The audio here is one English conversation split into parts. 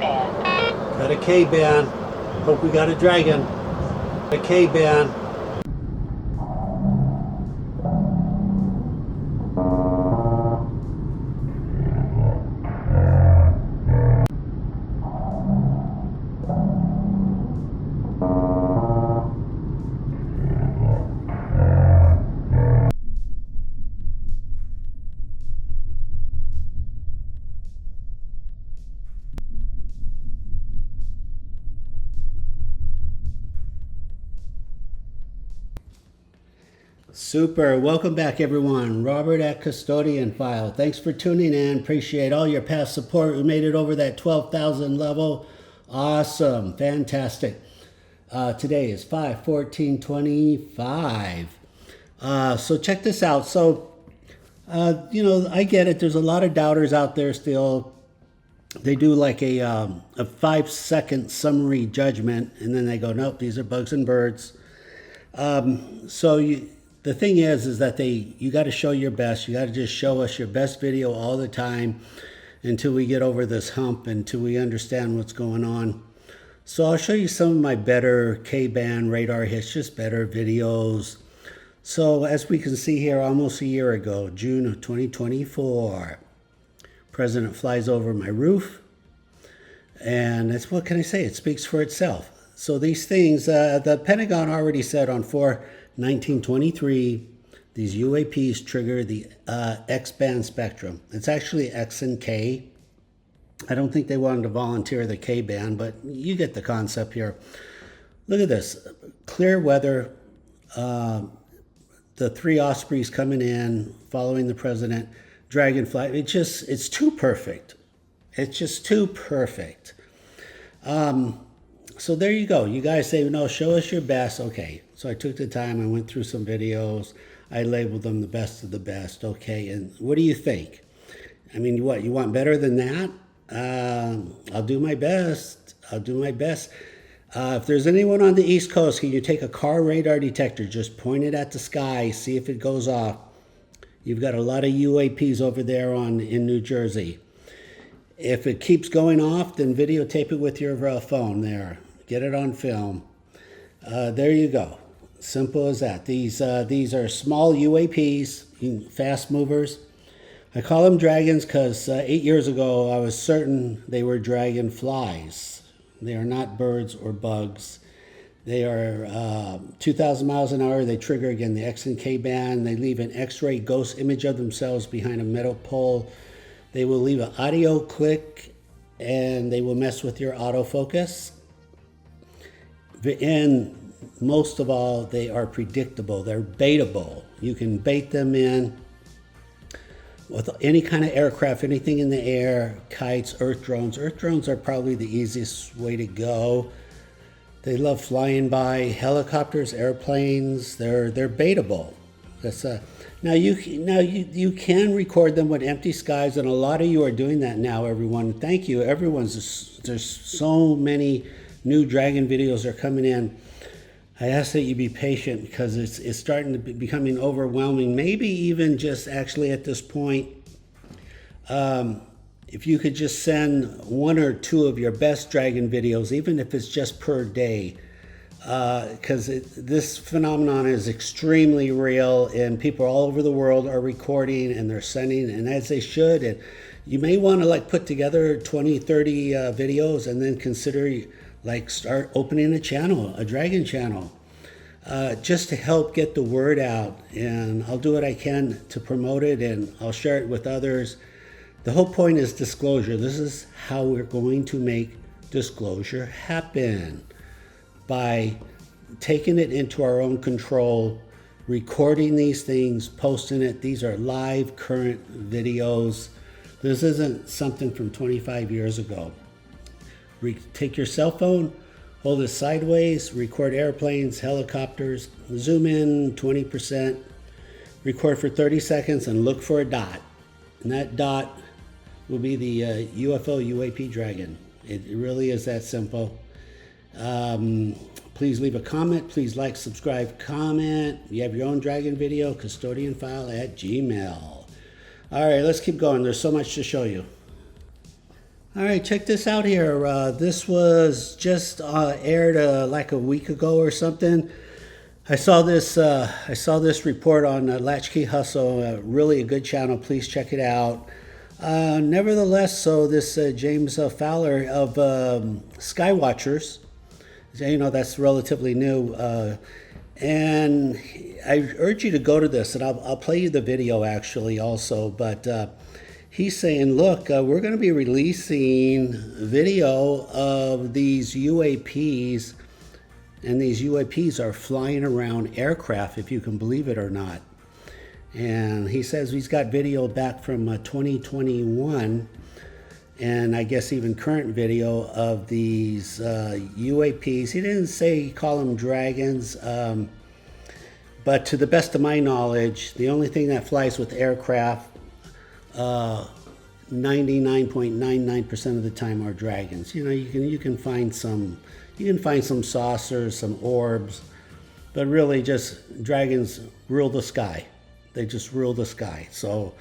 K-band. Got a K-band. Hope we got a dragon. A K-band. Super. Welcome back, everyone. Robert at Custodian File. Thanks for tuning in. Appreciate all your past support. We made it over that 12,000 level. Awesome. Fantastic. Today is 5/14/25. So check this out. So, I get it. There's a lot of doubters out there still. They do like a 5-second summary judgment, and then they go, nope, these are bugs and birds. The thing is that you got to show your best. You got to just show us your best video all the time until we get over this hump, until we understand what's going on. So I'll show you some of my better K-band radar hits, just better videos. So as we can see here, almost a year ago, June of 2024, President flies over my roof. And that's, what can I say? It speaks for itself. So these things, the Pentagon already said on 4/19/23, these UAPs trigger the X-band spectrum. It's actually X and K. I don't think they wanted to volunteer the K-band, but you get the concept here. Look at this. Clear weather, the 3 Ospreys coming in, following the president, dragonfly. It's too perfect. It's just too perfect. So there you go. You guys say, no, show us your best. Okay. So I took the time. I went through some videos. I labeled them the best of the best. Okay. And what do you think? I mean, what? You want better than that? I'll do my best. I'll do my best. If there's anyone on the East Coast, can you take a car radar detector, just point it at the sky, see if it goes off? You've got a lot of UAPs over there in New Jersey. If it keeps going off, then videotape it with your phone there. Get it on film. There you go. Simple as that. These are small UAPs, fast movers. I call them dragons because 8 years ago I was certain they were dragonflies. They are not birds or bugs. They are 2,000 miles an hour. They trigger, again, the X and K band. They leave an X-ray ghost image of themselves behind a metal pole. They will leave an audio click, and they will mess with your autofocus. And most of all, they are predictable. They're baitable. You can bait them in with any kind of aircraft, anything in the air, kites, earth drones. Earth drones are probably the easiest way to go. They love flying by. Helicopters, airplanes, they're baitable. That's now you can record them with empty skies, and a lot of you are doing that now, everyone. Thank you. There's so many new dragon videos are coming in. I ask that you be patient because it's starting to be becoming overwhelming. Maybe even just actually at this point, if you could just send 1 or 2 of your best dragon videos, even if it's just per day, because this phenomenon is extremely real, and people all over the world are recording and they're sending, and as they should. And you may want to put together 20, 30 videos, and then consider start opening a channel, a dragon channel, just to help get the word out. And I'll do what I can to promote it, and I'll share it with others. The whole point is disclosure. This is how we're going to make disclosure happen, by taking it into our own control, recording these things, posting it. These are live, current videos. This isn't something from 25 years ago. Take your cell phone, hold it sideways, record airplanes, helicopters, zoom in 20%, record for 30 seconds, and look for a dot. And that dot will be the UFO UAP dragon. It really is that simple. Please leave a comment. Please like, subscribe, comment. You have your own dragon video, custodianfile@gmail.com. All right, let's keep going. There's so much to show you. All right, check this out here. This was just aired like a week ago or something. I saw this. I saw this report on Latchkey Hustle. Really a good channel. Please check it out. Nevertheless, so this James Fowler of Skywatchers, you know, that's relatively new, and I urge you to go to this, and I'll play you the video actually also. But he's saying, look, we're going to be releasing video of these UAPs, and these UAPs are flying around aircraft, if you can believe it or not. And he says he's got video back from 2021, and I guess even current video of these UAPs. He didn't say call them dragons, but to the best of my knowledge, the only thing that flies with aircraft 99.99% of the time are dragons. You know, you can find some saucers, some orbs, but really just dragons rule the sky. They just rule the sky. So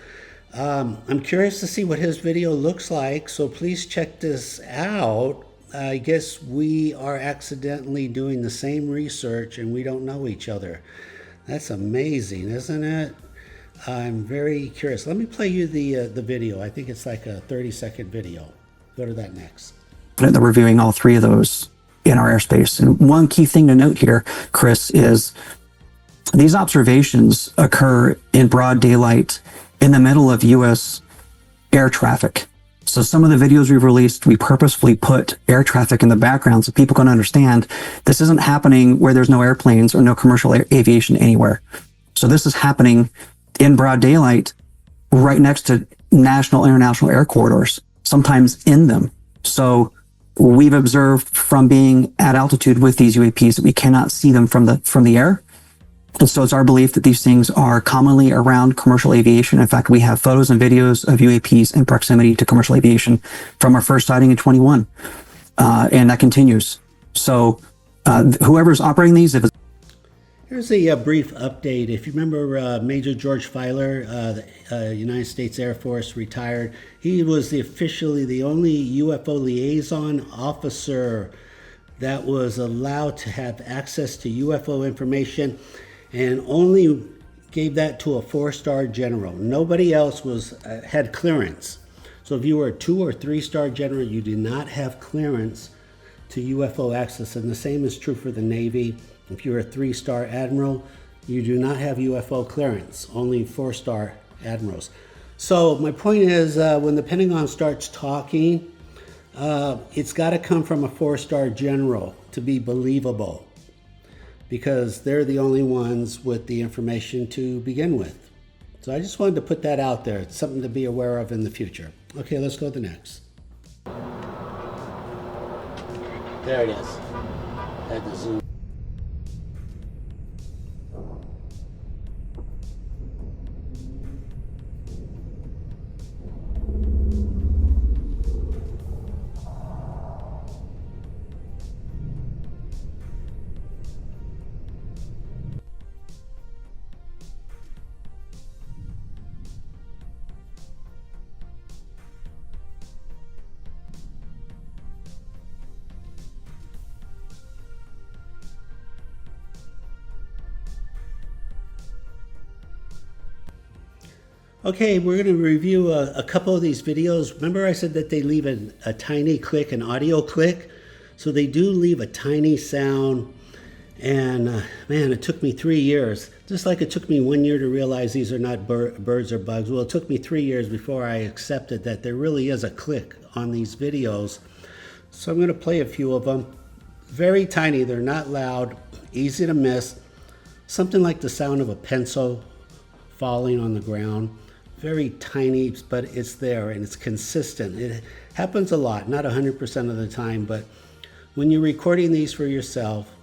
I'm curious to see what his video looks like. So please check this out. I guess we are accidentally doing the same research and we don't know each other. That's amazing, isn't it? I'm very curious. Let me play you the video. I think it's like a 30-second video. Go to that next. That we're viewing all three of those in our airspace. And one key thing to note here, Chris, is these observations occur in broad daylight in the middle of U.S. air traffic. So some of the videos we've released, we purposefully put air traffic in the background so people can understand this isn't happening where there's no airplanes or no commercial aviation anywhere. So this is happening in broad daylight right next to national, international air corridors, sometimes in them. So we've observed from being at altitude with these UAPs that we cannot see them from the air. And so it's our belief that these things are commonly around commercial aviation. In fact, we have photos and videos of UAPs in proximity to commercial aviation from our first sighting in 21. And that continues. So whoever's operating these, if it's Here's a brief update. If you remember Major George Filer, the United States Air Force, retired. He was officially the only UFO liaison officer that was allowed to have access to UFO information, and only gave that to a 4-star general. Nobody else had clearance. So if you were a 2- or 3-star general, you did not have clearance to UFO access. And the same is true for the Navy. If you're a 3-star admiral, you do not have UFO clearance, only 4-star admirals. So my point is, when the Pentagon starts talking, it's got to come from a 4-star general to be believable, because they're the only ones with the information to begin with. So I just wanted to put that out there. It's something to be aware of in the future. Okay, let's go to the next. There it is. Had to zoom. Okay, we're going to review a couple of these videos. Remember I said that they leave a tiny click, an audio click? So they do leave a tiny sound. And man, it took me 3 years. Just like it took me 1 year to realize these are not birds or bugs. Well, it took me 3 years before I accepted that there really is a click on these videos. So I'm going to play a few of them. Very tiny, they're not loud, easy to miss. Something like the sound of a pencil falling on the ground. Very tiny, but it's there and it's consistent. It happens a lot, not 100% of the time, but when you're recording these for yourself,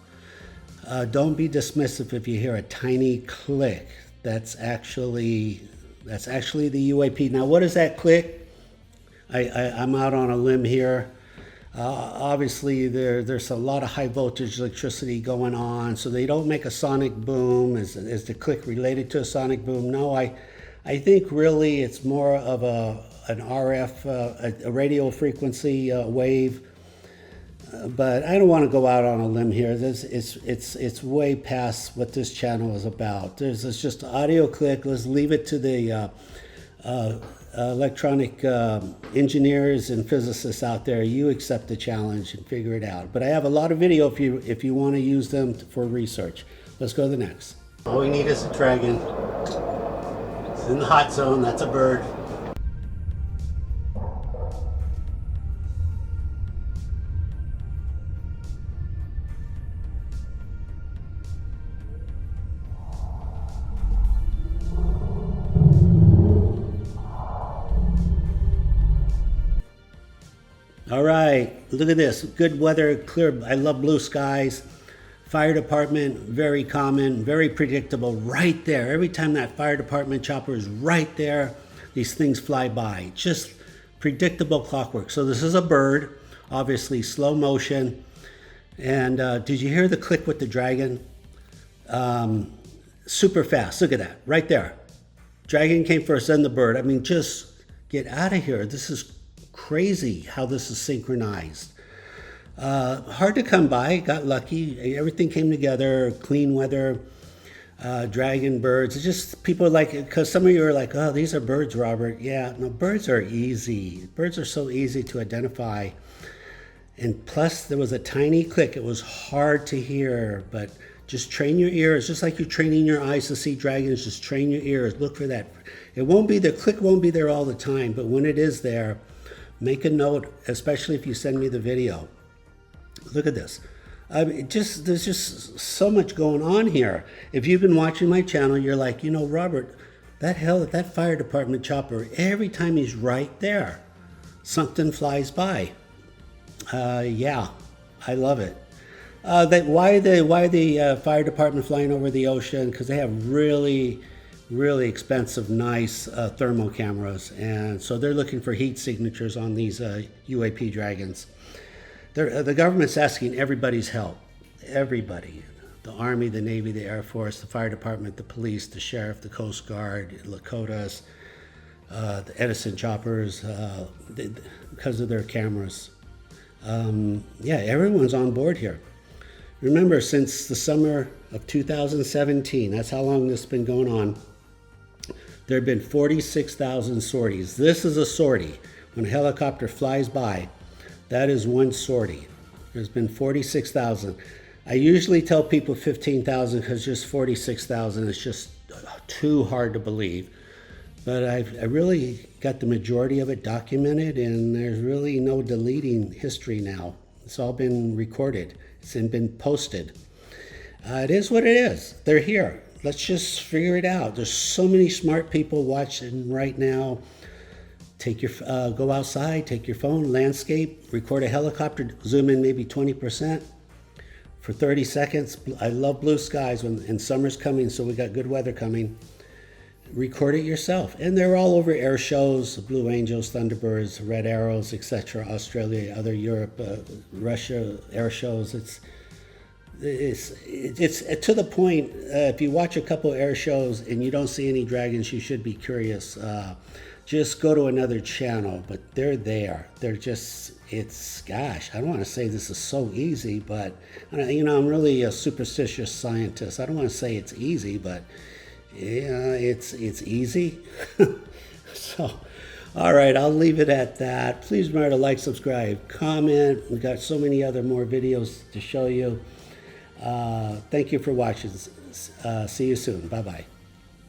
don't be dismissive if you hear a tiny click. That's actually the UAP. Now, what is that click? I'm out on a limb here. Obviously, there's a lot of high voltage electricity going on, so they don't make a sonic boom. Is the click related to a sonic boom? No, I think really it's more of an RF, a radio frequency wave. But I don't want to go out on a limb here. It's way past what this channel is about. It's just an audio click. Let's leave it to the electronic engineers and physicists out there. You accept the challenge and figure it out. But I have a lot of video if you want to use them for research. Let's go to the next. All we need is a dragon. It's in the hot zone. That's a bird. All right, look at this. Good weather, clear. I love blue skies. Fire department, very common, very predictable, right there. Every time that fire department chopper is right there, these things fly by. Just predictable clockwork. So this is a bird, obviously slow motion. And did you hear the click with the dragon? Super fast, look at that, right there. Dragon came first, then the bird. I mean, just get out of here. This is crazy how this is synchronized. Hard to come by, got lucky. Everything came together, clean weather, dragon, birds. It's just people like it, because some of you are like, oh, these are birds, Robert. Yeah, no, birds are easy. Birds are so easy to identify. And plus, there was a tiny click. It was hard to hear, but just train your ears, just like you're training your eyes to see dragons. Just train your ears. Look for that. It won't be, the click won't be there all the time, but when it is there, make a note, especially if you send me the video. Look at this. I mean, there's just so much going on here. If you've been watching my channel, you're like, you know, Robert, that fire department chopper, every time he's right there, something flies by. Yeah, I love it. Why the fire department flying over the ocean? Because they have really expensive, nice thermal cameras, and so they're looking for heat signatures on these UAP dragons. The government's asking everybody's help. Everybody. The Army, the Navy, the Air Force, the Fire Department, the police, the Sheriff, the Coast Guard, Lakotas, the Edison choppers, because of their cameras. Yeah, everyone's on board here. Remember, since the summer of 2017, that's how long this has been going on, there have been 46,000 sorties. This is a sortie. When a helicopter flies by, that is one sortie. There's been 46,000. I usually tell people 15,000 because just 46,000 is just too hard to believe. But I really got the majority of it documented, and there's really no deleting history now. It's all been recorded. It's been posted. It is what it is. They're here. Let's just figure it out. There's so many smart people watching right now. Go outside, take your phone, landscape, record a helicopter, zoom in maybe 20% for 30 seconds. I love blue skies and summer's coming, so we got good weather coming. Record it yourself. And they're all over air shows, Blue Angels, Thunderbirds, Red Arrows, etc. Australia, other Europe, Russia, air shows. It's to the point, if you watch a couple air shows and you don't see any dragons, you should be curious. Just go to another channel, but they're there. They're just, gosh, I don't want to say this is so easy, but, you know, I'm really a superstitious scientist. I don't want to say it's easy, but yeah, it's easy. So, all right, I'll leave it at that. Please remember to like, subscribe, comment. We've got so many other more videos to show you. Thank you for watching. See you soon. Bye-bye.